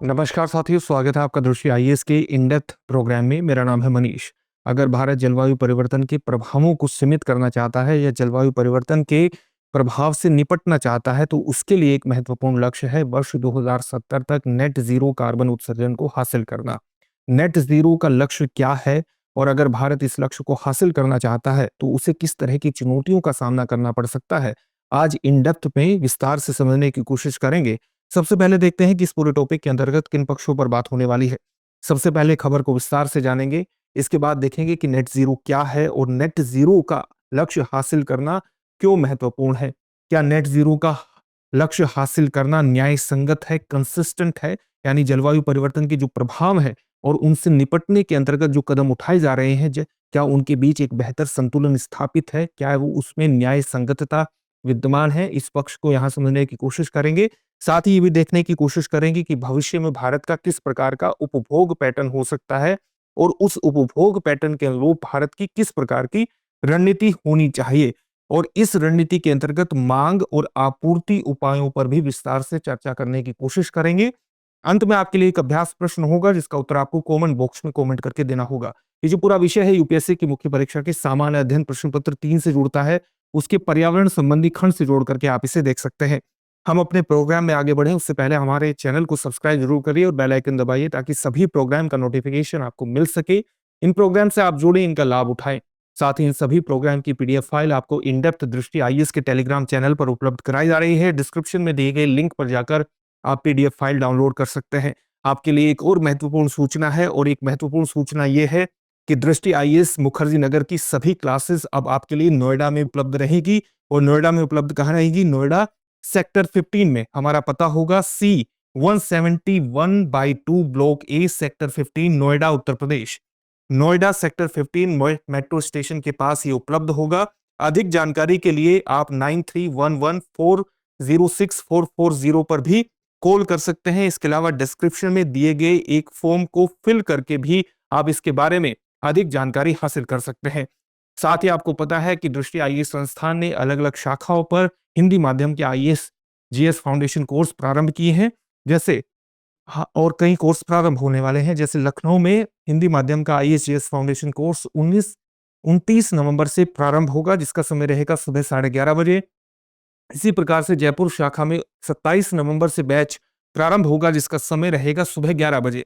नमस्कार साथियों, स्वागत है आपका दृष्टि आईएएस के इन डेप्थ प्रोग्राम में। मेरा नाम है मनीष। अगर भारत जलवायु परिवर्तन के प्रभावों को सीमित करना चाहता है या जलवायु परिवर्तन के प्रभाव से निपटना चाहता है, तो उसके लिए एक महत्वपूर्ण लक्ष्य है वर्ष 2070 तक नेट ज़ीरो कार्बन उत्सर्जन को हासिल करना। नेट ज़ीरो का लक्ष्य क्या है और अगर भारत इस लक्ष्य को हासिल करना चाहता है, तो उसे किस तरह की चुनौतियों का सामना करना पड़ सकता है, आज इन डेप्थ में विस्तार से समझने की कोशिश करेंगे। सबसे पहले देखते हैं कि इस पूरे टॉपिक के अंतर्गत किन पक्षों पर बात होने वाली है। सबसे पहले खबर को विस्तार से जानेंगे, इसके बाद देखेंगे कि नेट ज़ीरो क्या है और नेट ज़ीरो का लक्ष्य हासिल करना क्यों महत्वपूर्ण है। क्या नेट ज़ीरो का लक्ष्य हासिल करना न्याय संगत है, कंसिस्टेंट है, यानी जलवायु परिवर्तन के जो प्रभाव है और उनसे निपटने के अंतर्गत जो कदम उठाए जा रहे हैं, क्या उनके बीच एक बेहतर संतुलन स्थापित है, क्या वो उसमें न्याय संगतता विद्यमान है। इस पक्ष को यहाँ समझने की कोशिश करेंगे। साथ ही ये भी देखने की कोशिश करेंगे कि भविष्य में भारत का किस प्रकार का उपभोग पैटर्न हो सकता है और उस उपभोग पैटर्न के अनुरूप भारत की किस प्रकार की रणनीति होनी चाहिए, और इस रणनीति के अंतर्गत मांग और आपूर्ति उपायों पर भी विस्तार से चर्चा करने की कोशिश करेंगे। अंत में आपके लिए एक अभ्यास प्रश्न होगा जिसका उत्तर आपको कमेंट बॉक्स में कमेंट करके देना होगा। ये जो पूरा विषय है यूपीएससी की मुख्य परीक्षा के सामान्य अध्ययन प्रश्न पत्र 3 से जुड़ता है, उसके पर्यावरण संबंधी खंड से जोड़ करके आप इसे देख सकते हैं। हम अपने प्रोग्राम में आगे बढ़े उससे पहले हमारे चैनल को सब्सक्राइब जरूर करिए और बेल आइकन दबाइए ताकि सभी प्रोग्राम का नोटिफिकेशन आपको मिल सके। इन प्रोग्राम से आप जुड़े, इनका लाभ उठाएं। साथ ही इन सभी प्रोग्राम की पीडीएफ फाइल आपको इन डेप्थ दृष्टि आईएएस के टेलीग्राम चैनल पर उपलब्ध कराई जा रही है। डिस्क्रिप्शन में दिए गए लिंक पर जाकर आप पीडीएफ फाइल डाउनलोड कर सकते हैं। आपके लिए एक और महत्वपूर्ण सूचना है, और एक महत्वपूर्ण सूचना यह है कि दृष्टि आईएएस मुखर्जी नगर की सभी क्लासेस अब आपके लिए नोएडा में उपलब्ध रहेगी। और नोएडा में उपलब्ध कहाँ रहेगी? नोएडा सेक्टर 15 में। हमारा पता होगा C171/2 block A sector 15 Noida Uttar Pradesh. Noida sector 15 metro station के पास ये उपलब्ध होगा। अधिक जानकारी के लिए आप 9311406440 पर भी कॉल कर सकते हैं। इसके अलावा डिस्क्रिप्शन में दिए गए एक फॉर्म को फिल करके भी आप इसके बारे में अधिक जानकारी हासिल कर सकते हैं। साथ ही आपको पता है कि दृष्टि आईएएस संस्थान ने अलग अलग शाखाओं पर हिंदी माध्यम के आईएएस जीएस फाउंडेशन कोर्स प्रारंभ किए हैं, जैसे और कई कोर्स प्रारंभ होने वाले हैं। जैसे लखनऊ में हिंदी माध्यम का आईएएस जीएस फाउंडेशन कोर्स 29 नवंबर से प्रारंभ होगा, जिसका समय रहेगा सुबह 11:30 बजे। इसी प्रकार से जयपुर शाखा में 27 नवंबर से बैच प्रारंभ होगा, जिसका समय रहेगा सुबह 11 बजे।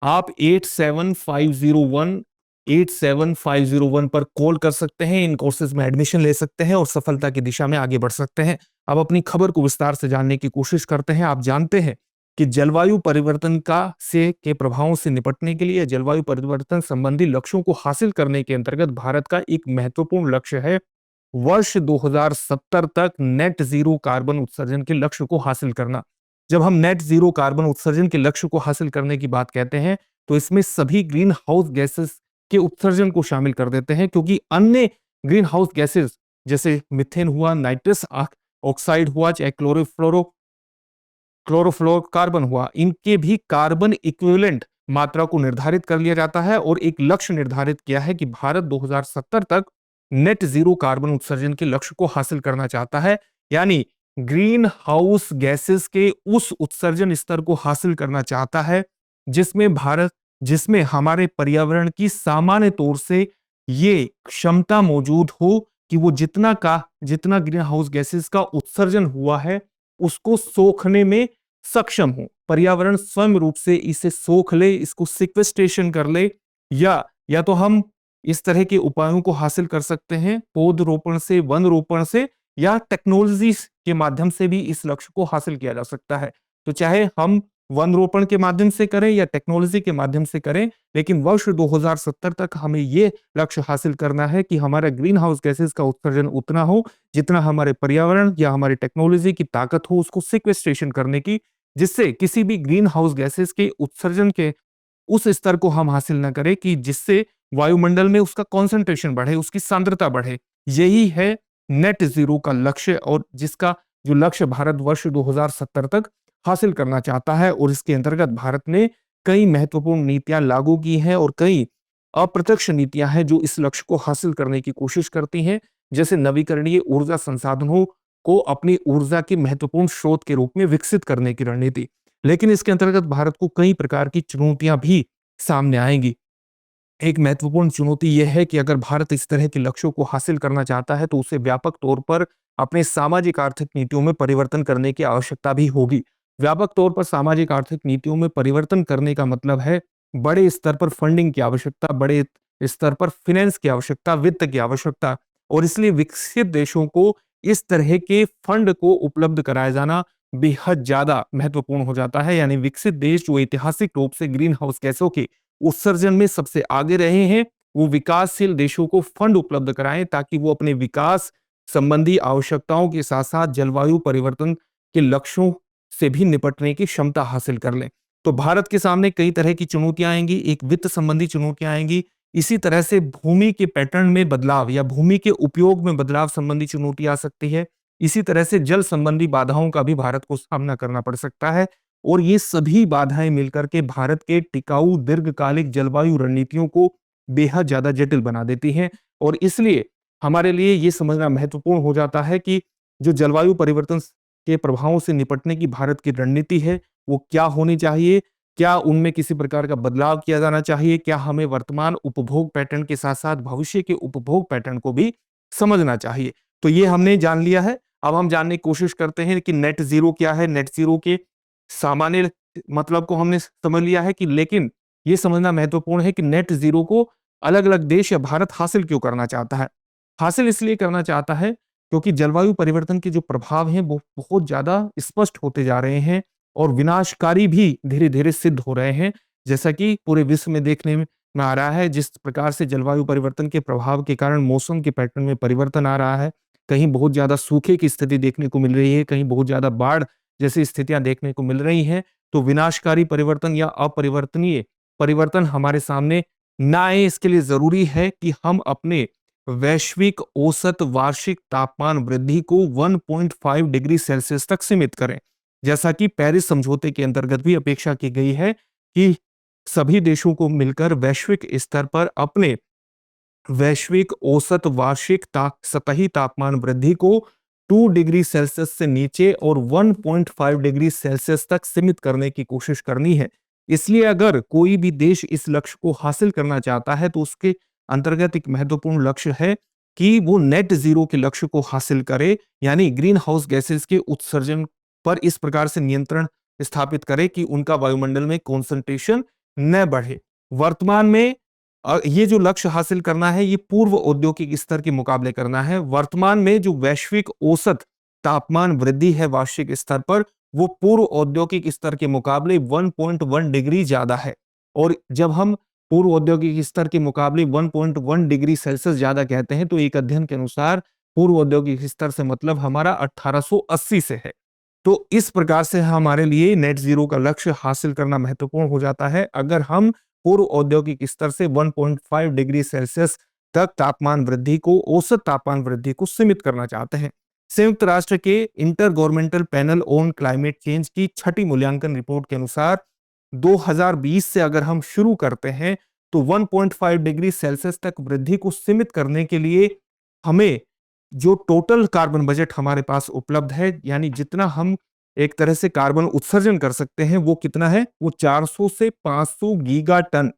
आप 8750187501 पर कॉल कर सकते हैं, इन कोर्सेज में एडमिशन ले सकते हैं और सफलता की दिशा में आगे बढ़ सकते हैं। अब अपनी खबर को विस्तार से जानने की कोशिश करते हैं। आप जानते हैं कि जलवायु परिवर्तन के प्रभावों से निपटने के लिए जलवायु परिवर्तन संबंधी लक्ष्यों को हासिल करने के अंतर्गत भारत का एक महत्वपूर्ण लक्ष्य है वर्ष 2070 तक नेट जीरो कार्बन उत्सर्जन के लक्ष्य को हासिल करना। जब हम नेट जीरो कार्बन उत्सर्जन के लक्ष्य को हासिल करने की बात कहते हैं, तो इसमें सभी ग्रीन हाउस गैसेस के उत्सर्जन को शामिल कर देते हैं, क्योंकि अन्य ग्रीन हाउस गैसेस जैसे मीथेन हुआ, नाइट्रस ऑक्साइड हुआ, चाहे क्लोरोफ्लोरोकार्बन हुआ, इनके भी कार्बन इक्विवेलेंट मात्रा को निर्धारित कर लिया जाता है और एक लक्ष्य निर्धारित किया है कि भारत 2070 तक नेट जीरो कार्बन उत्सर्जन के लक्ष्य को हासिल करना चाहता है, यानी ग्रीन हाउस गैसेस के उस उत्सर्जन स्तर को हासिल करना चाहता है जिसमें हमारे पर्यावरण की सामान्य तौर से ये क्षमता मौजूद हो कि वो जितना ग्रीन हाउस गैसेस का उत्सर्जन हुआ है उसको सोखने में सक्षम हो। पर्यावरण स्वयं रूप से इसे सोख ले, इसको सिक्वेस्ट्रेशन कर ले, या तो हम इस तरह के उपायों को हासिल कर सकते हैं पौधरोपण से, वन रोपण से, या टेक्नोलॉजी के माध्यम से भी इस लक्ष्य को हासिल किया जा सकता है। तो चाहे हम वन रोपण के माध्यम से करें या टेक्नोलॉजी के माध्यम से करें, लेकिन वर्ष 2070 तक हमें ये लक्ष्य हासिल करना है कि हमारा ग्रीन हाउस गैसेस का उत्सर्जन उतना हो जितना हमारे पर्यावरण या हमारी टेक्नोलॉजी की ताकत हो उसको सिक्वेस्ट्रेशन करने की, जिससे किसी भी ग्रीन हाउस गैसेस के उत्सर्जन के उस स्तर को हम हासिल न करें कि जिससे वायुमंडल में उसका कॉन्सेंट्रेशन बढ़े, उसकी सांद्रता बढ़े। यही है नेट जीरो का लक्ष्य, और जिसका जो लक्ष्य भारत वर्ष 2070 तक हासिल करना चाहता है। और इसके अंतर्गत भारत ने कई महत्वपूर्ण नीतियां लागू की हैं और कई अप्रत्यक्ष नीतियां हैं जो इस लक्ष्य को हासिल करने की कोशिश करती हैं, जैसे नवीकरणीय ऊर्जा संसाधनों को अपनी ऊर्जा के महत्वपूर्ण स्रोत के रूप में विकसित करने की रणनीति। लेकिन इसके अंतर्गत भारत को कई प्रकार की चुनौतियां भी सामने आएंगी। एक महत्वपूर्ण चुनौती यह है कि अगर भारत इस तरह के लक्ष्यों को हासिल करना चाहता है तो उसे व्यापक तौर पर अपने सामाजिक आर्थिक नीतियों में परिवर्तन करने की आवश्यकता भी होगी। व्यापक तौर पर सामाजिक आर्थिक नीतियों में परिवर्तन करने का मतलब है बड़े स्तर पर फंडिंग की आवश्यकता, बड़े स्तर पर फिनेंस की आवश्यकता, वित्त की आवश्यकता। और इसलिए विकसित देशों को इस तरह के फंड को उपलब्ध कराया जाना बेहद ज्यादा महत्वपूर्ण हो जाता है। यानी विकसित देश जो ऐतिहासिक रूप से ग्रीन हाउस गैसों के उत्सर्जन में सबसे आगे रहे हैं, वो विकासशील देशों को फंड उपलब्ध कराएं ताकि वो अपने विकास संबंधी आवश्यकताओं के साथ साथ जलवायु परिवर्तन के लक्ष्यों से भी निपटने की क्षमता हासिल कर लें। तो भारत के सामने कई तरह की चुनौतियां आएंगी, एक वित्त संबंधी चुनौतियां आएंगी, इसी तरह से भूमि के पैटर्न में बदलाव या भूमि के उपयोग में बदलाव संबंधी चुनौती आ सकती है। इसी तरह से जल संबंधी बाधाओं का भी भारत को सामना करना पड़ सकता है। और ये सभी बाधाएं मिलकर के भारत के टिकाऊ दीर्घकालिक जलवायु रणनीतियों को बेहद ज्यादा जटिल बना देती हैं। और इसलिए हमारे लिए ये समझना महत्वपूर्ण हो जाता है कि जो जलवायु परिवर्तन के प्रभावों से निपटने की भारत की रणनीति है वो क्या होनी चाहिए, क्या उनमें किसी प्रकार का बदलाव किया जाना चाहिए, क्या हमें वर्तमान उपभोग पैटर्न के साथ साथ भविष्य के उपभोग पैटर्न को भी समझना चाहिए। तो ये हमने जान लिया है। अब हम जानने की कोशिश करते हैं कि नेट जीरो क्या है। नेट जीरो के सामान्य मतलब को हमने समझ लिया है कि, लेकिन ये समझना महत्वपूर्ण है कि नेट जीरो को अलग अलग देश या भारत हासिल क्यों करना चाहता है। हासिल इसलिए करना चाहता है क्योंकि जलवायु परिवर्तन के जो प्रभाव हैं वो बहुत ज्यादा स्पष्ट होते जा रहे हैं और विनाशकारी भी धीरे धीरे सिद्ध हो रहे हैं। जैसा कि पूरे विश्व में देखने में आ रहा है, जिस प्रकार से जलवायु परिवर्तन के प्रभाव के कारण मौसम के पैटर्न में परिवर्तन आ रहा है। कहीं बहुत ज्यादा सूखे की स्थिति देखने को मिल रही है, कहीं बहुत ज्यादा बाढ़ जैसी स्थितियां देखने को मिल रही हैं। तो विनाशकारी परिवर्तन या अपरिवर्तनीय परिवर्तन हमारे सामने ना आए, इसके लिए जरूरी है कि हम अपने वैश्विक औसत वार्षिक तापमान वृद्धि को 1.5 डिग्री सेल्सियस तक सीमित करें। जैसा कि पेरिस समझौते के अंतर्गत भी अपेक्षा की गई है कि सभी देशों को मिलकर वैश्विक स्तर पर अपने वैश्विक औसत वार्षिक सतही तापमान वृद्धि को 2 डिग्री सेल्सियस से नीचे और 1.5 डिग्री सेल्सियस तक सीमित करने की कोशिश करनी है। इसलिए अगर कोई भी देश इस लक्ष्य को हासिल करना चाहता है तो उसके अंतर्गत एक महत्वपूर्ण लक्ष्य है कि वो नेट जीरो के लक्ष्य को हासिल करे, यानी ग्रीन हाउस गैसेस के उत्सर्जन पर इस प्रकार से नियंत्रण स्थापित करे कि उनका वायुमंडल में कॉन्सेंट्रेशन न बढ़े। वर्तमान में ये जो लक्ष्य हासिल करना है ये पूर्व औद्योगिक स्तर के मुकाबले करना है। वर्तमान में जो वैश्विक औसत तापमान वृद्धि है वार्षिक स्तर पर, वो पूर्व औद्योगिक स्तर के मुकाबले 1.1 डिग्री ज्यादा है। और जब हम पूर्व औद्योगिक स्तर के मुकाबले 1.1 डिग्री सेल्सियस ज्यादा कहते हैं तो एक अध्ययन के अनुसार पूर्व औद्योगिक स्तर से मतलब हमारा 1880 से है। तो इस प्रकार से हमारे लिए नेट जीरो का लक्ष्य हासिल करना महत्वपूर्ण हो जाता है अगर हम पूर्व औद्योगिक स्तर से 1.5 डिग्री सेल्सियस तक तापमान वृद्धि को, औसत तापमान वृद्धि को सीमित करना चाहते हैं। संयुक्त राष्ट्र के inter governmental panel on climate change की छठी मूल्यांकन रिपोर्ट के अनुसार 2020 से अगर हम शुरू करते हैं तो 1.5 डिग्री सेल्सियस तक वृद्धि को सीमित करने के लिए हमें जो टोटल कार्बन बजट हमारे पास उपलब्ध है, यानी जितना हम एक तरह से कार्बन उत्सर्जन कर सकते हैं वो कितना है, वो 400 से 500 गीगा टन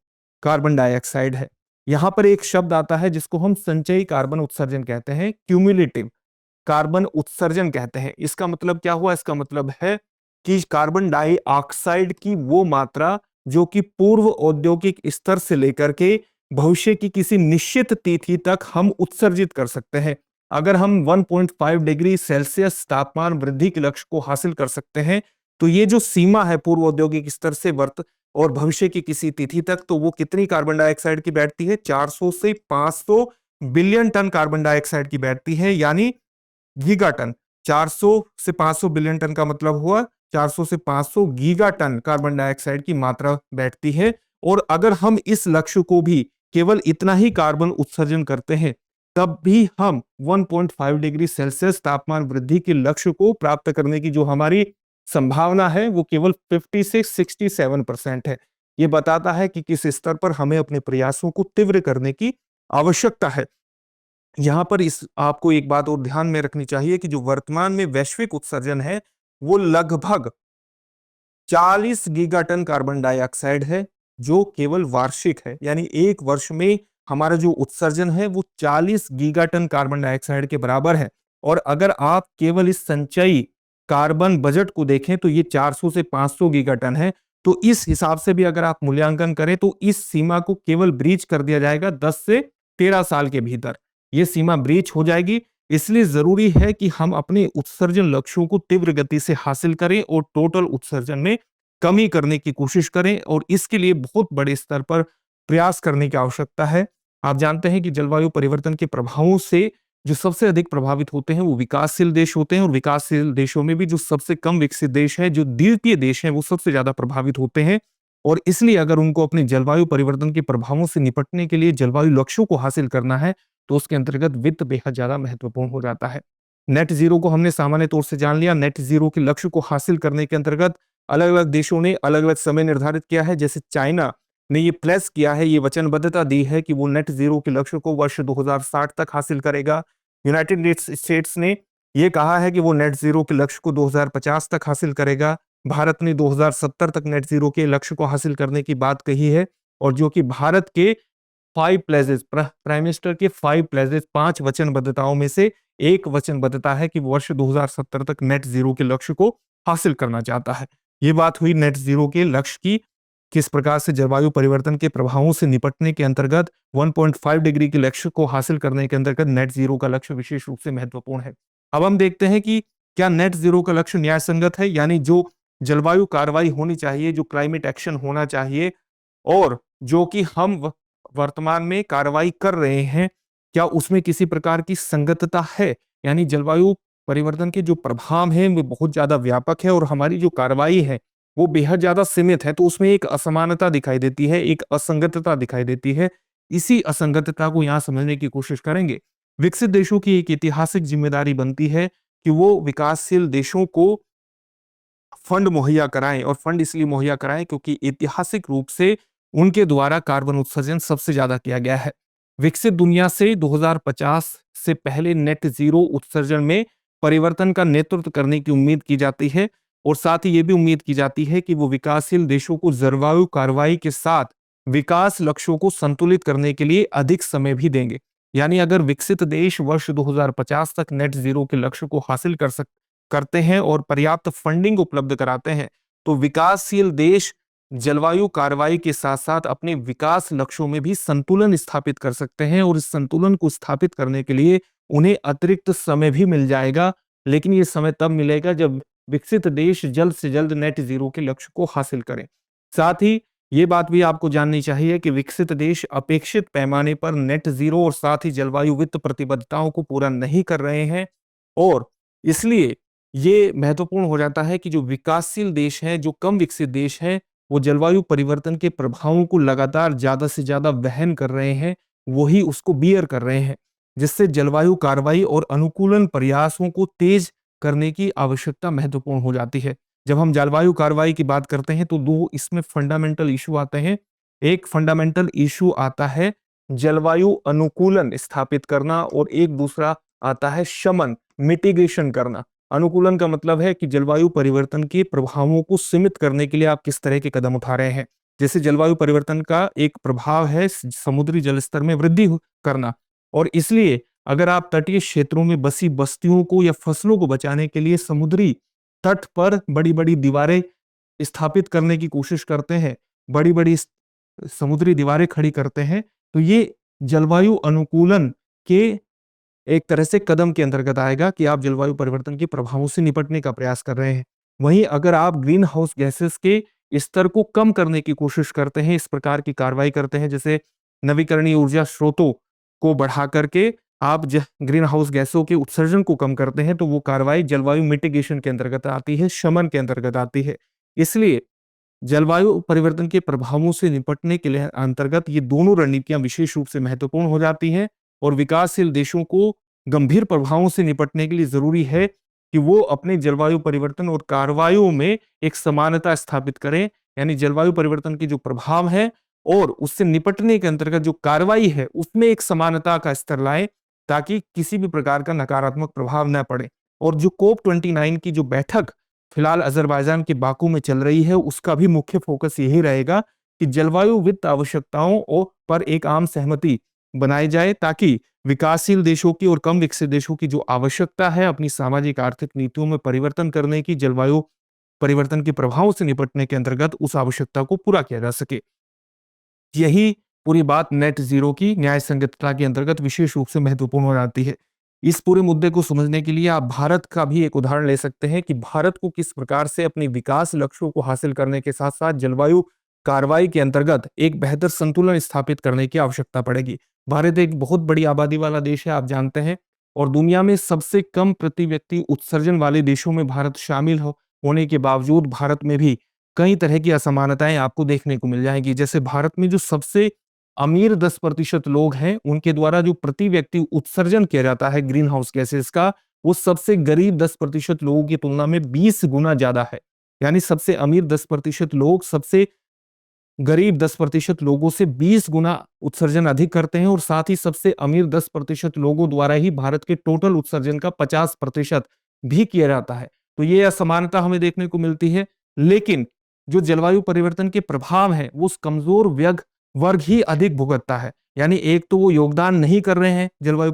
कार्बन डाइऑक्साइड है। यहां पर एक शब्द आता है जिसको हम संचयी कार्बन उत्सर्जन कहते हैं, क्यूमुलेटिव कार्बन उत्सर्जन कहते हैं। इसका मतलब क्या हुआ, इसका मतलब है कि कार्बन डाइऑक्साइड की वो मात्रा जो कि पूर्व औद्योगिक स्तर से लेकर के भविष्य की किसी निश्चित तिथि तक हम उत्सर्जित कर सकते हैं। अगर हम 1.5 डिग्री सेल्सियस तापमान वृद्धि के लक्ष्य को हासिल कर सकते हैं तो ये जो सीमा है पूर्व औद्योगिक स्तर से वर्त और भविष्य की किसी तिथि तक, तो वो कितनी कार्बन डाइऑक्साइड की बैठती है, 400 से 500 बिलियन टन कार्बन डाइऑक्साइड की बैठती है, यानी गीगा टन। 400 से 500 बिलियन टन का मतलब हुआ 400 से 500 गीगा टन कार्बन डाइऑक्साइड की मात्रा बैठती है। और अगर हम इस लक्ष्य को भी केवल इतना ही कार्बन उत्सर्जन करते हैं तब भी हम 1.5 डिग्री सेल्सियस तापमान वृद्धि के लक्ष्य को प्राप्त करने की जो हमारी संभावना है वो केवल 50 से 67% है। ये बताता है कि किस स्तर पर हमें अपने प्रयासों को तीव्र करने की आवश्यकता है। यहां पर इस आपको एक बात और ध्यान में रखनी चाहिए कि जो वर्तमान में वैश्विक उत्सर्जन है वो लगभग 40 गीगाटन कार्बन डाइऑक्साइड है, जो केवल वार्षिक है। यानी एक वर्ष में हमारा जो उत्सर्जन है वो 40 गीगाटन कार्बन डाइऑक्साइड के बराबर है। और अगर आप केवल इस संचयी कार्बन बजट को देखें तो ये 400 से 500 गीगाटन है। तो इस हिसाब से भी अगर आप मूल्यांकन करें तो इस सीमा को केवल ब्रीच कर दिया जाएगा 10 से 13 साल के भीतर। ये सीमा ब्रीच हो जाएगी। इसलिए जरूरी है कि हम अपने उत्सर्जन लक्ष्यों को तीव्र गति से हासिल करें और टोटल उत्सर्जन में कमी करने की कोशिश करें, और इसके लिए बहुत बड़े स्तर पर प्रयास करने की आवश्यकता है। आप जानते हैं कि जलवायु परिवर्तन के प्रभावों से जो सबसे अधिक प्रभावित होते हैं वो विकासशील देश होते हैं, और विकासशील देशों में भी जो सबसे कम विकसित देश है, जो द्वीपीय देश है, वो सबसे ज्यादा प्रभावित होते हैं। और इसलिए अगर उनको अपने जलवायु परिवर्तन के प्रभावों से निपटने के लिए जलवायु लक्ष्यों को हासिल करना है तो उसके अंतर्गत वित्त बेहद ज्यादा महत्वपूर्ण हो जाता है। नेट जीरो को हमने सामान्य तौर से जान लिया। नेट जीरो के लक्ष्य को हासिल करने के अंतर्गत अलग अलग देशों ने अलग अलग समय निर्धारित किया है। जैसे चाइना ने ये प्लेस किया है, ये वचनबद्धता दी है कि वो नेट जीरो के लक्ष्य को वर्ष 2060 तक हासिल करेगा। यूनाइटेड स्टेट्स ने ये कहा है कि वो नेट जीरो के लक्ष्य को 2050 तक हासिल करेगा। भारत ने 2070 तक नेट जीरो के लक्ष्य को हासिल करने की बात कही है, और जो कि भारत के 5 प्लेजेस, प्राइम मिनिस्टर के 5 प्लेजेस, 5 वचनबद्धताओं में से एक वचनबद्धता है कि वर्ष 2070 तक नेट जीरो के लक्ष्य को हासिल करना चाहता है। ये बात हुई नेट जीरो के लक्ष्य की। किस प्रकार से जलवायु परिवर्तन के प्रभावों से निपटने के अंतर्गत 1.5 डिग्री के लक्ष्य को हासिल करने के अंतर्गत नेट जीरो का लक्ष्य विशेष रूप से महत्वपूर्ण है। अब हम देखते हैं कि क्या नेट जीरो का लक्ष्य न्याय संगत है, यानी जो जलवायु कार्रवाई होनी चाहिए, जो क्लाइमेट एक्शन होना चाहिए और जो कि हम वर्तमान में कार्रवाई कर रहे हैं, क्या उसमें किसी प्रकार की संगतता है? यानी जलवायु परिवर्तन के जो प्रभाव हैं वो बहुत ज्यादा व्यापक है और हमारी जो कार्रवाई है वो बेहद ज्यादा सीमित है, तो उसमें एक असमानता दिखाई देती है, एक असंगतता दिखाई देती है। इसी असंगतता को यहाँ समझने की कोशिश करेंगे। विकसित देशों की एक ऐतिहासिक जिम्मेदारी बनती है कि वो विकासशील देशों को फंड मुहैया कराएं, और फंड इसलिए मुहैया कराएं क्योंकि ऐतिहासिक रूप से उनके द्वारा कार्बन उत्सर्जन सबसे ज्यादा किया गया है। विकसित दुनिया से 2050 से पहले नेट जीरो उत्सर्जन में परिवर्तन का नेतृत्व करने की उम्मीद की जाती है, और साथ ही ये भी उम्मीद की जाती है कि वो विकासशील देशों को जलवायु कार्रवाई के साथ विकास लक्ष्यों को संतुलित करने के लिए अधिक समय भी देंगे। यानी अगर विकसित देश वर्ष 2050 तक नेट जीरो के लक्ष्य को हासिल करते हैं और पर्याप्त फंडिंग उपलब्ध कराते हैं, तो विकासशील देश जलवायु कार्रवाई के साथ साथ अपने विकास लक्ष्यों में भी संतुलन स्थापित कर सकते हैं, और इस संतुलन को स्थापित करने के लिए उन्हें अतिरिक्त समय भी मिल जाएगा। लेकिन ये समय तब मिलेगा जब विकसित देश जल्द से जल्द नेट जीरो के लक्ष्य को हासिल करें। साथ ही ये बात भी आपको जाननी चाहिए कि विकसित देश अपेक्षित पैमाने पर नेट जीरो और साथ ही जलवायु वित्त प्रतिबद्धताओं को पूरा नहीं कर रहे हैं, और इसलिए ये महत्वपूर्ण हो जाता है कि जो विकासशील देश हैं, जो कम विकसित देश हैं, वो जलवायु परिवर्तन के प्रभावों को लगातार ज्यादा से ज्यादा वहन कर रहे हैं, वही उसको बियर कर रहे हैं, जिससे जलवायु कार्रवाई और अनुकूलन प्रयासों को तेज करने की आवश्यकता महत्वपूर्ण हो जाती है। जब हम जलवायु कार्रवाई की बात करते हैं तो दो इसमें फंडामेंटल इशू आते हैं। एक फंडामेंटल इशू आता है जलवायु अनुकूलन स्थापित करना, और एक दूसरा आता है शमन, मिटिगेशन करना। अनुकूलन का मतलब है कि जलवायु परिवर्तन के प्रभावों को सीमित करने के लिए आप किस तरह के कदम उठा रहे हैं। जैसे जलवायु परिवर्तन का एक प्रभाव है समुद्री जल स्तर में वृद्धि करना, और इसलिए अगर आप तटीय क्षेत्रों में बसी बस्तियों को या फसलों को बचाने के लिए समुद्री तट पर बड़ी बड़ी दीवारें स्थापित करने की कोशिश करते हैं, बड़ी बड़ी समुद्री दीवारें खड़ी करते हैं, तो ये जलवायु अनुकूलन के एक तरह से कदम के अंतर्गत आएगा कि आप जलवायु परिवर्तन के प्रभावों से निपटने का प्रयास कर रहे हैं। वहीं अगर आप ग्रीन हाउस गैसेस के स्तर को कम करने की कोशिश करते हैं, इस प्रकार की कार्रवाई करते हैं, जैसे नवीकरणीय ऊर्जा स्रोतों को बढ़ा करके आप ग्रीन हाउस गैसों के उत्सर्जन को कम करते हैं, तो वो कार्रवाई जलवायु मिटिगेशन के अंतर्गत आती है, शमन के अंतर्गत आती है। इसलिए जलवायु परिवर्तन के प्रभावों से निपटने के लिए अंतर्गत ये दोनों रणनीतियां विशेष रूप से महत्वपूर्ण हो जाती हैं, और विकासशील देशों को गंभीर प्रभावों से निपटने के लिए जरूरी है कि वो अपने जलवायु परिवर्तन और कार्रवाइयों में एक समानता स्थापित करें। यानी जलवायु परिवर्तन के जो प्रभाव है और उससे निपटने के अंतर्गत जो कार्रवाई है उसमें एक समानता का स्तर लाएं, ताकि किसी भी प्रकार का नकारात्मक प्रभाव न पड़े। और जो COP29 की जो बैठक फिलहाल अज़रबैजान के बाकू में चल रही है, उसका भी मुख्य फोकस यही रहेगा कि जलवायु वित्त आवश्यकताओं पर एक आम सहमति बनाई जाए, ताकि विकासशील देशों की और कम विकसित देशों की जो आवश्यकता है अपनी सामाजिक आर्थिक नीतियों में परिवर्तन करने की, जलवायु परिवर्तन के प्रभावों से निपटने के अंतर्गत उस आवश्यकता को पूरा किया जा सके। यही पूरी बात नेट ज़ीरो की न्याय संगतता के अंतर्गत विशेष रूप से महत्वपूर्ण हो जाती है। इस पूरे मुद्दे को समझने के लिए आप भारत का भी एक उदाहरण ले सकते हैं कि भारत को किस प्रकार से अपने विकास लक्ष्यों को हासिल करने के साथ-साथ जलवायु कार्रवाई के अंतर्गत एक बेहतर संतुलन स्थापित करने की आवश्यकता पड़ेगी। भारत एक बहुत बड़ी आबादी वाला देश है, आप जानते हैं, और दुनिया में सबसे कम प्रति व्यक्ति उत्सर्जन वाले देशों में भारत शामिल होने के बावजूद भारत में भी कई तरह की असमानताएं आपको देखने को मिल जाएंगी। जैसे भारत में जो सबसे अमीर 10% लोग हैं, उनके द्वारा जो प्रति व्यक्ति उत्सर्जन किया जाता है ग्रीन हाउस गैसेस का, वो सबसे गरीब 10% लोगों की तुलना में 20 गुना ज्यादा है। यानी सबसे अमीर 10% लोग सबसे गरीब 10% लोगों से 20 गुना उत्सर्जन अधिक करते हैं, और साथ ही सबसे अमीर 10% लोगों द्वारा ही भारत के टोटल उत्सर्जन का 50% भी किया जाता है। तो ये असमानता हमें देखने को मिलती है। लेकिन जो जलवायु परिवर्तन के प्रभाव हैं, वो उस कमजोर वर्ग वर्ग ही अधिक भुगतता है। यानी एक तो वो योगदान नहीं कर रहे हैं जलवायु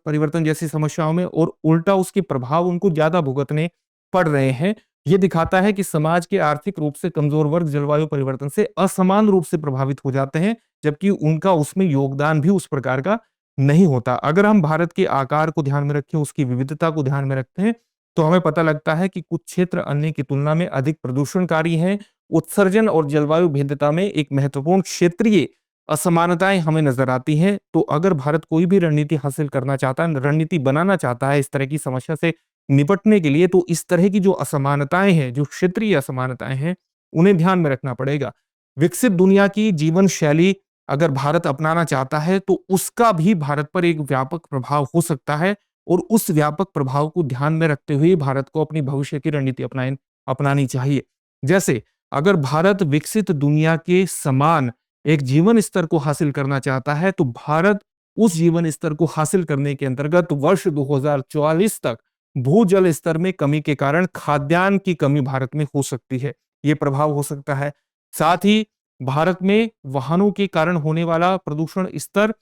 परिवर्तन जैसी समस्याओं में, और उल्टा उसके प्रभाव उनको ज्यादा भुगतने पड़ रहे हैं। ये दिखाता है कि समाज के आर्थिक रूप से कमजोर वर्ग जलवायु परिवर्तन से असमान रूप से प्रभावित हो जाते हैं, जबकि उनका उसमें योगदान भी उस प्रकार का नहीं होता। अगर हम भारत के आकार को ध्यान में रखें, उसकी विविधता को ध्यान में रखते हैं, तो हमें पता लगता है कि कुछ क्षेत्र अन्य की तुलना में अधिक प्रदूषणकारी हैं। उत्सर्जन और जलवायु भेद्यता में एक महत्वपूर्ण क्षेत्रीय असमानताएं हमें नजर आती हैं। तो अगर भारत कोई भी रणनीति हासिल करना चाहता है, रणनीति बनाना चाहता है इस तरह की समस्या से निपटने के लिए, तो इस तरह की जो असमानताएं हैं, जो क्षेत्रीय असमानताएं हैं, उन्हें ध्यान में रखना पड़ेगा। विकसित दुनिया की जीवन शैली अगर भारत अपनाना चाहता है, तो उसका भी भारत पर एक व्यापक प्रभाव हो सकता है, और उस व्यापक प्रभाव को ध्यान में रखते हुए भारत को अपनी भविष्य की रणनीति अपनानी चाहिए। जैसे अगर भारत विकसित दुनिया के समान एक जीवन स्तर को हासिल करना चाहता है, तो भारत उस जीवन स्तर को हासिल करने के अंतर्गत वर्ष 2044 तक भूजल स्तर में कमी के कारण खाद्यान्न की कमी भारत में हो सकती है। ये प्रभाव हो सकता है। साथ ही भारत में वाहनों के कारण होने वाला प्रदूषण स्तर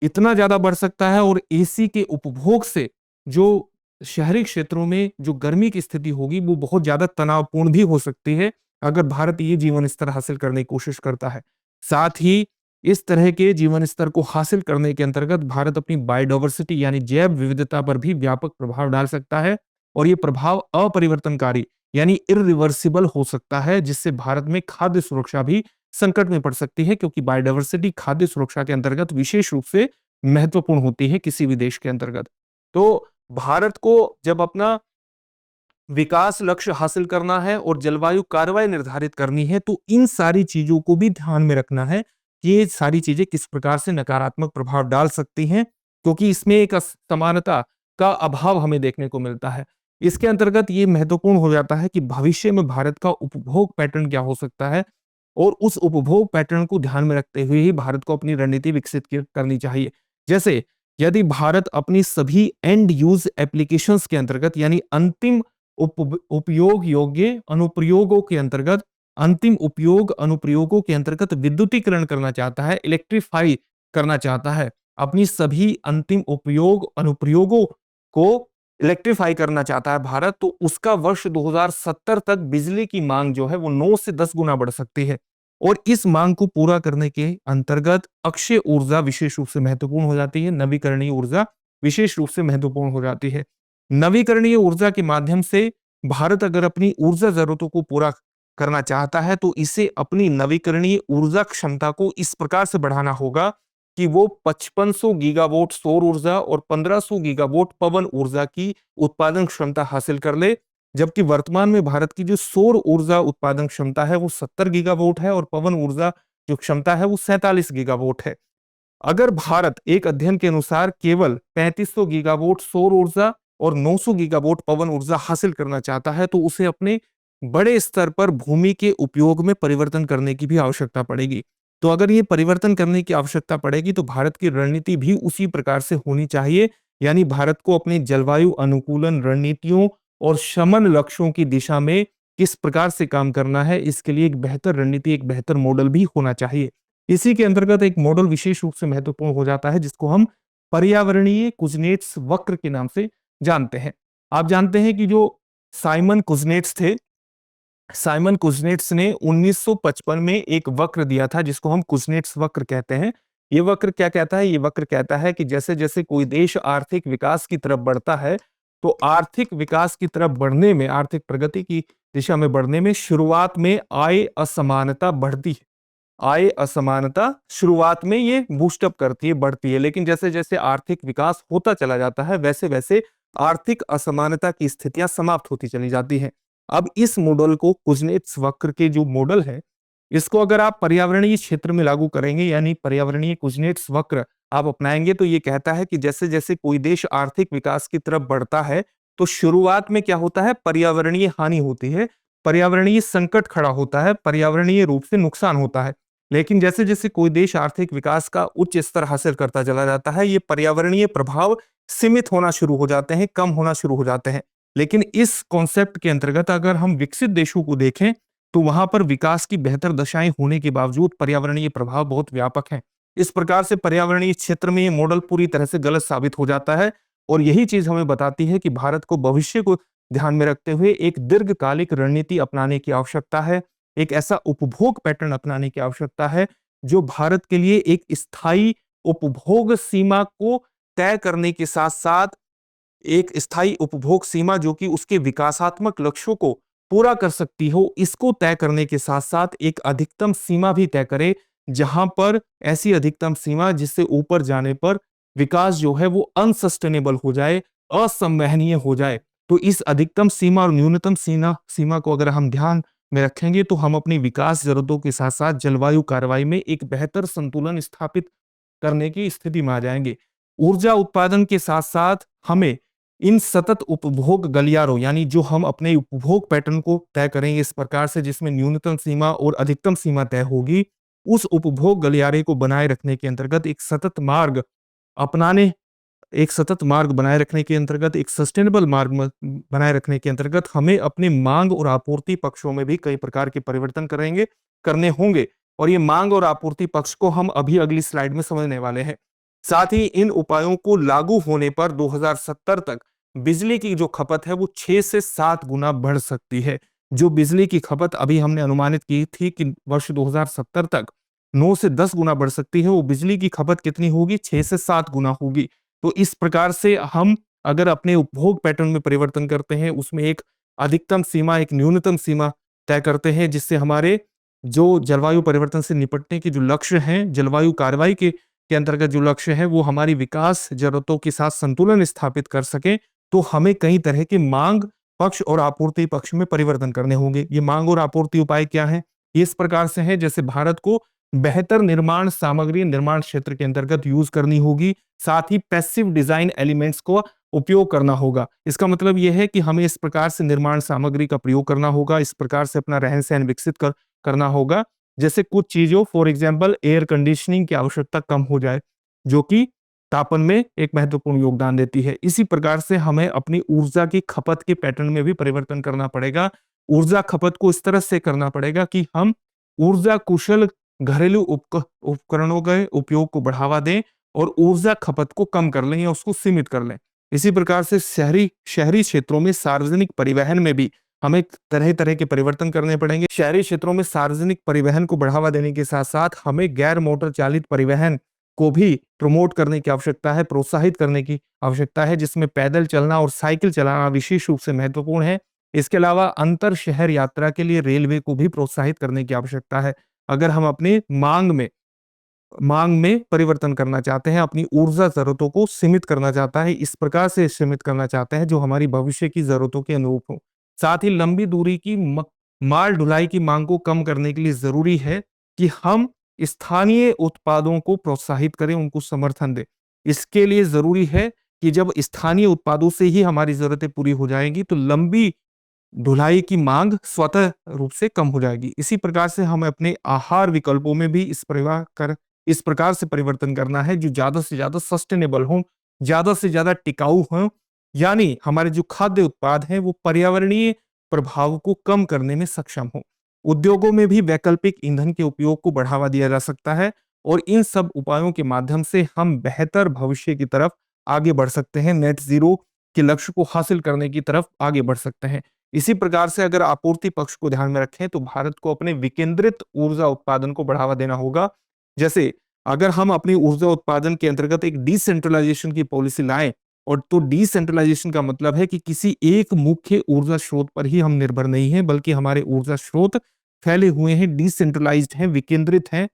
इतना ज्यादा बढ़ सकता है, और एसी के उपभोग से जो शहरी क्षेत्रों में जो गर्मी की स्थिति होगी, वो बहुत ज्यादा तनावपूर्ण भी हो सकती है अगर भारत ये जीवन स्तर हासिल करने की कोशिश करता है। साथ ही इस तरह के जीवन स्तर को हासिल करने के अंतर्गत भारत अपनी बायोडायवर्सिटी यानी जैव विविधता पर भी व्यापक प्रभाव डाल सकता है, और ये प्रभाव अपरिवर्तनकारी यानी इरिवर्सिबल हो सकता है, जिससे भारत में खाद्य सुरक्षा भी संकट में पड़ सकती है, क्योंकि बायोडायवर्सिटी खाद्य सुरक्षा के अंतर्गत विशेष रूप से महत्वपूर्ण होती है किसी भी देश के अंतर्गत। तो भारत को जब अपना विकास लक्ष्य हासिल करना है और जलवायु कार्रवाई निर्धारित करनी है, तो इन सारी चीजों को भी ध्यान में रखना है कि ये सारी चीजें किस प्रकार से नकारात्मक प्रभाव डाल सकती हैं, क्योंकि इसमें एक समानता का अभाव हमें देखने को मिलता है। इसके अंतर्गत ये महत्वपूर्ण हो जाता है कि भविष्य में भारत का उपभोग पैटर्न क्या हो सकता है, और उस उपभोग पैटर्न को ध्यान में रखते हुए ही भारत को अपनी रणनीति विकसित करनी चाहिए। जैसे यदि भारत अपनी सभी एंड यूज एप्लीकेशंस के अंतर्गत यानी अंतिम उपयोग योग्य अनुप्रयोगों के अंतर्गत अंतिम उपयोग अनुप्रयोगों के अंतर्गत विद्युतीकरण करना चाहता है, इलेक्ट्रीफाई करना चाहता है, अपनी सभी अंतिम उपयोग अनुप्रयोगों को इलेक्ट्रीफाई करना चाहता है भारत, तो उसका वर्ष 2070 तक बिजली की मांग जो है वो 9 से 10 गुना बढ़ सकती है। और इस मांग को पूरा करने के अंतर्गत अक्षय ऊर्जा विशेष रूप से महत्वपूर्ण हो जाती है, नवीकरणीय ऊर्जा विशेष रूप से महत्वपूर्ण हो जाती है। नवीकरणीय ऊर्जा के माध्यम से भारत अगर अपनी ऊर्जा जरूरतों को पूरा करना चाहता है, तो इसे अपनी नवीकरणीय ऊर्जा क्षमता को इस प्रकार से बढ़ाना होगा कि वो 5500 गीगावाट सौर ऊर्जा और 1500 गीगावाट पवन ऊर्जा की उत्पादन क्षमता हासिल कर ले। जबकि वर्तमान में भारत की जो सौर ऊर्जा उत्पादन क्षमता है वो 70 गीगावाट है, और पवन ऊर्जा जो क्षमता है वो 47 गीगावाट है। अगर भारत एक अध्ययन के अनुसार केवल 3500 गीगावाट सौर ऊर्जा और 900 गीगावाट पवन ऊर्जा हासिल करना चाहता है, तो उसे अपने बड़े स्तर पर भूमि के उपयोग में परिवर्तन करने की भी आवश्यकता पड़ेगी। तो अगर ये परिवर्तन करने की आवश्यकता पड़ेगी, तो भारत की रणनीति भी उसी प्रकार से होनी चाहिए। यानी भारत को अपने जलवायु अनुकूलन रणनीतियों और शमन लक्ष्यों की दिशा में किस प्रकार से काम करना है, इसके लिए एक बेहतर रणनीति, एक बेहतर मॉडल भी होना चाहिए। इसी के अंतर्गत एक मॉडल विशेष रूप से महत्वपूर्ण हो जाता है, जिसको हम पर्यावरणीय कुजनेट्स वक्र के नाम से जानते हैं। आप जानते हैं कि जो साइमन कुजनेट्स थे, साइमन कुजनेट्स ने 1955 में एक वक्र दिया था, जिसको हम कुजनेट्स वक्र कहते हैं। ये वक्र क्या कहता है? ये वक्र कहता है कि जैसे जैसे कोई देश आर्थिक विकास की तरफ बढ़ता है, तो आर्थिक विकास की तरफ बढ़ने में, आर्थिक प्रगति की दिशा में बढ़ने में शुरुआत में आय असमानता बढ़ती है। आय असमानता शुरुआत में ये बूस्टअप करती है, बढ़ती है, लेकिन जैसे जैसे आर्थिक विकास होता चला जाता है, वैसे वैसे आर्थिक असमानता की स्थितियां समाप्त होती चली जाती हैं। अब इस मॉडल को, कुजनेट्स वक्र के जो मॉडल है, इसको अगर आप पर्यावरणीय क्षेत्र में लागू करेंगे, यानी पर्यावरणीय कुजनेट्स वक्र आप अपनाएंगे, तो ये कहता है कि जैसे जैसे कोई देश आर्थिक विकास की तरफ बढ़ता है, तो शुरुआत में क्या होता है? पर्यावरणीय हानि होती है, पर्यावरणीय संकट खड़ा होता है, पर्यावरणीय रूप से नुकसान होता है। लेकिन जैसे जैसे कोई देश आर्थिक विकास का उच्च स्तर हासिल करता चला जाता है, ये पर्यावरणीय प्रभाव सीमित होना शुरू हो जाते हैं, कम होना शुरू हो जाते हैं। लेकिन इस कॉन्सेप्ट के अंतर्गत अगर हम विकसित देशों को देखें, तो वहां पर विकास की बेहतर दशाएं होने के बावजूद पर्यावरणीय प्रभाव बहुत व्यापक हैं। इस प्रकार से पर्यावरणीय क्षेत्र में ये मॉडल पूरी तरह से गलत साबित हो जाता है, और यही चीज हमें बताती है कि भारत को भविष्य को ध्यान में रखते हुए एक दीर्घकालिक रणनीति अपनाने की आवश्यकता है। एक ऐसा उपभोग पैटर्न अपनाने की आवश्यकता है, जो भारत के लिए एक स्थायी उपभोग सीमा को तय करने के साथ साथ एक स्थायी उपभोग सीमा जो कि उसके विकासात्मक लक्ष्यों को पूरा कर सकती हो, इसको तय करने के साथ साथ एक अधिकतम सीमा भी तय करे, जहां पर ऐसी अधिकतम सीमा जिससे ऊपर जाने पर विकास जो है वो अनसस्टेनेबल हो जाए, असंवहनीय हो जाए। तो इस अधिकतम सीमा और न्यूनतम सीमा सीमा को अगर हम ध्यान में रखेंगे, तो हम अपनी विकास जरूरतों के साथ साथ जलवायु कार्रवाई में एक बेहतर संतुलन स्थापित करने की स्थिति में आ जाएंगे। ऊर्जा उत्पादन के साथ साथ हमें इन सतत उपभोग गलियारों, यानी जो हम अपने उपभोग पैटर्न को तय करेंगे इस प्रकार से जिसमें न्यूनतम सीमा और अधिकतम सीमा तय होगी, उस उपभोग गलियारे को बनाए रखने के अंतर्गत अपनाने एक सतत मार्ग बनाए रखने के अंतर्गत, एक सस्टेनेबल मार्ग बनाए रखने के अंतर्गत हमें अपने मांग और आपूर्ति पक्षों में भी कई प्रकार के परिवर्तन करने होंगे, और ये मांग और आपूर्ति पक्ष को हम अभी अगली स्लाइड में समझने वाले हैं। साथ ही इन उपायों को लागू होने पर 2070 तक बिजली की जो खपत है वो 6 से 7 गुना बढ़ सकती है। जो बिजली की खपत अभी हमने अनुमानित की थी कि वर्ष 2070 तक 9 से 10 गुना बढ़ सकती है, वो बिजली की खपत कितनी होगी? 6 से 7 गुना होगी। तो इस प्रकार से हम अगर अपने उपभोग पैटर्न में परिवर्तन करते हैं, उसमें एक अधिकतम सीमा, एक न्यूनतम सीमा तय करते हैं, जिससे हमारे जो जलवायु परिवर्तन से निपटने के जो लक्ष्य हैं, जलवायु कार्रवाई के अंतर्गत जो लक्ष्य है, वो हमारी विकास जरूरतों के साथ संतुलन स्थापित कर सके, तो हमें कई तरह के मांग पक्ष और आपूर्ति पक्ष में परिवर्तन करने होंगे। ये मांग और आपूर्ति उपाय क्या है? ये इस प्रकार से है, जैसे भारत को बेहतर निर्माण सामग्री निर्माण क्षेत्र के अंतर्गत यूज करनी होगी, साथ ही पैसिव डिजाइन एलिमेंट्स को उपयोग करना होगा। इसका मतलब यह है कि हमें इस प्रकार से निर्माण सामग्री का प्रयोग करना होगा, इस प्रकार से अपना रहन सहन विकसित करना होगा, जैसे कुछ चीजों, फॉर एग्जाम्पल एयर कंडीशनिंग की आवश्यकता कम हो जाए, जो कि तापन में एक महत्वपूर्ण योगदान देती है। इसी प्रकार से हमें अपनी ऊर्जा की खपत के पैटर्न में भी परिवर्तन करना पड़ेगा। ऊर्जा खपत को इस तरह से करना पड़ेगा कि हम ऊर्जा कुशल घरेलू उपकरणों के उपयोग को बढ़ावा दें और ऊर्जा खपत को कम कर लें या उसको सीमित कर लें। इसी प्रकार से शहरी शहरी क्षेत्रों में सार्वजनिक परिवहन में भी हमें तरह तरह के परिवर्तन करने पड़ेंगे। शहरी क्षेत्रों में सार्वजनिक परिवहन को बढ़ावा देने के साथ साथ हमें गैर मोटर चालित परिवहन को भी प्रमोट करने की आवश्यकता है, प्रोत्साहित करने की आवश्यकता है, जिसमें पैदल चलना और साइकिल चलाना विशेष रूप से महत्वपूर्ण है। इसके अलावा अंतर शहर यात्रा के लिए रेलवे को भी प्रोत्साहित करने की आवश्यकता है। अगर हम अपने मांग में परिवर्तन करना चाहते हैं, अपनी ऊर्जा जरूरतों को सीमित करना चाहता है, इस प्रकार से सीमित करना चाहते हैं जो हमारी भविष्य की जरूरतों के अनुरूप हो। साथ ही लंबी दूरी की माल ढुलाई की मांग को कम करने के लिए जरूरी है कि हम स्थानीय उत्पादों को प्रोत्साहित करें, उनको समर्थन दें। इसके लिए जरूरी है कि जब स्थानीय उत्पादों से ही हमारी जरूरतें पूरी हो जाएंगी, तो लंबी ढुलाई की मांग स्वतः रूप से कम हो जाएगी। इसी प्रकार से हमें अपने आहार विकल्पों में भी इस प्रकार से परिवर्तन करना है, जो ज्यादा से ज्यादा सस्टेनेबल हो, ज्यादा से ज्यादा टिकाऊ हो, यानी हमारे जो खाद्य उत्पाद हैं वो पर्यावरणीय प्रभाव को कम करने में सक्षम हो। उद्योगों में भी वैकल्पिक ईंधन के उपयोग को बढ़ावा दिया जा सकता है और इन सब उपायों के माध्यम से हम बेहतर भविष्य की तरफ आगे बढ़ सकते हैं, नेट जीरो के लक्ष्य को हासिल करने की तरफ आगे बढ़ सकते हैं। इसी प्रकार से अगर आपूर्ति पक्ष को ध्यान में रखें तो भारत को अपने विकेंद्रित ऊर्जा उत्पादन को बढ़ावा देना होगा। जैसे अगर हम अपनी ऊर्जा उत्पादन के अंतर्गत एक डिसेंट्रलाइजेशन की पॉलिसी लाएं, और तो डिसेंट्रलाइजेशन का मतलब है कि किसी एक मुख्य ऊर्जा स्रोत पर ही हम निर्भर नहीं हैं, बल्कि हमारे ऊर्जा स्रोत फैले हुए हैं, डिसेंट्रलाइज्ड हैं, विकेंद्रित हैं।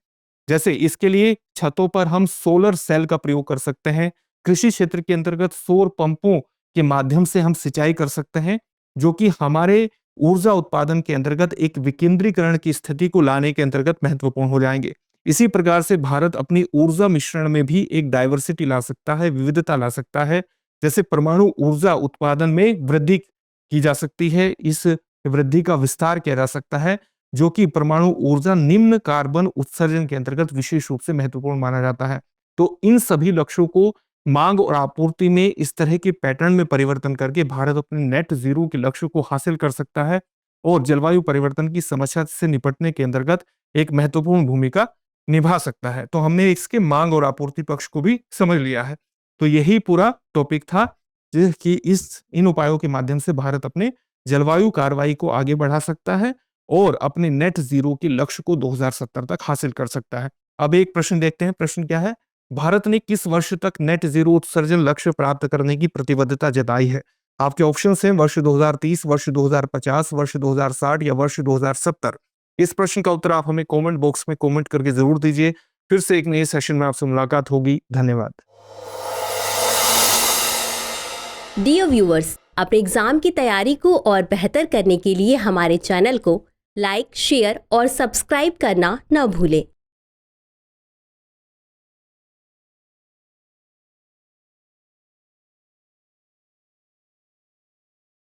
जैसे इसके लिए छतों पर हम सोलर सेल का प्रयोग कर सकते हैं। कृषि क्षेत्र के अंतर्गत सौर पंपों के माध्यम से हम सिंचाई कर सकते हैं, जो कि हमारे ऊर्जा उत्पादन के अंतर्गत एक विकेंद्रीकरण की स्थिति को लाने के अंतर्गत महत्वपूर्ण हो जाएंगे। इसी प्रकार से भारत अपनी ऊर्जा मिश्रण में भी एक डाइवर्सिटी ला सकता है, विविधता ला सकता है। जैसे परमाणु ऊर्जा उत्पादन में वृद्धि की जा सकती है, इस वृद्धि का विस्तार किया जा सकता है, जो कि परमाणु ऊर्जा निम्न कार्बन उत्सर्जन के अंतर्गत विशेष रूप से महत्वपूर्ण माना जाता है। तो इन सभी लक्ष्यों को मांग और आपूर्ति में इस तरह के पैटर्न में परिवर्तन करके भारत अपने नेट जीरो के लक्ष्य को हासिल कर सकता है और जलवायु परिवर्तन की समस्या से निपटने के अंतर्गत एक महत्वपूर्ण भूमिका निभा सकता है। तो हमने इसके मांग और आपूर्ति पक्ष को भी समझ लिया है। तो यही पूरा टॉपिक था कि इन उपायों के माध्यम से भारत अपने जलवायु कार्रवाई को आगे बढ़ा सकता है और अपने नेट जीरो के लक्ष्य को 2070 तक हासिल कर सकता है। अब एक प्रश्न देखते हैं। प्रश्न क्या है? भारत ने किस वर्ष तक नेट जीरो उत्सर्जन लक्ष्य प्राप्त करने की प्रतिबद्धता जताई है? आपके ऑप्शंस हैं वर्ष 2030, वर्ष 2050, वर्ष 2060 या वर्ष 2070। इस प्रश्न का उत्तर आप हमें कमेंट बॉक्स में कमेंट करके जरूर दीजिए। फिर से एक नए सेशन में आपसे मुलाकात होगी। धन्यवाद। डियर व्यूअर्स, अपने एग्जाम की तैयारी को और बेहतर करने के लिए हमारे चैनल को लाइक, शेयर और सब्सक्राइब करना न भूलें।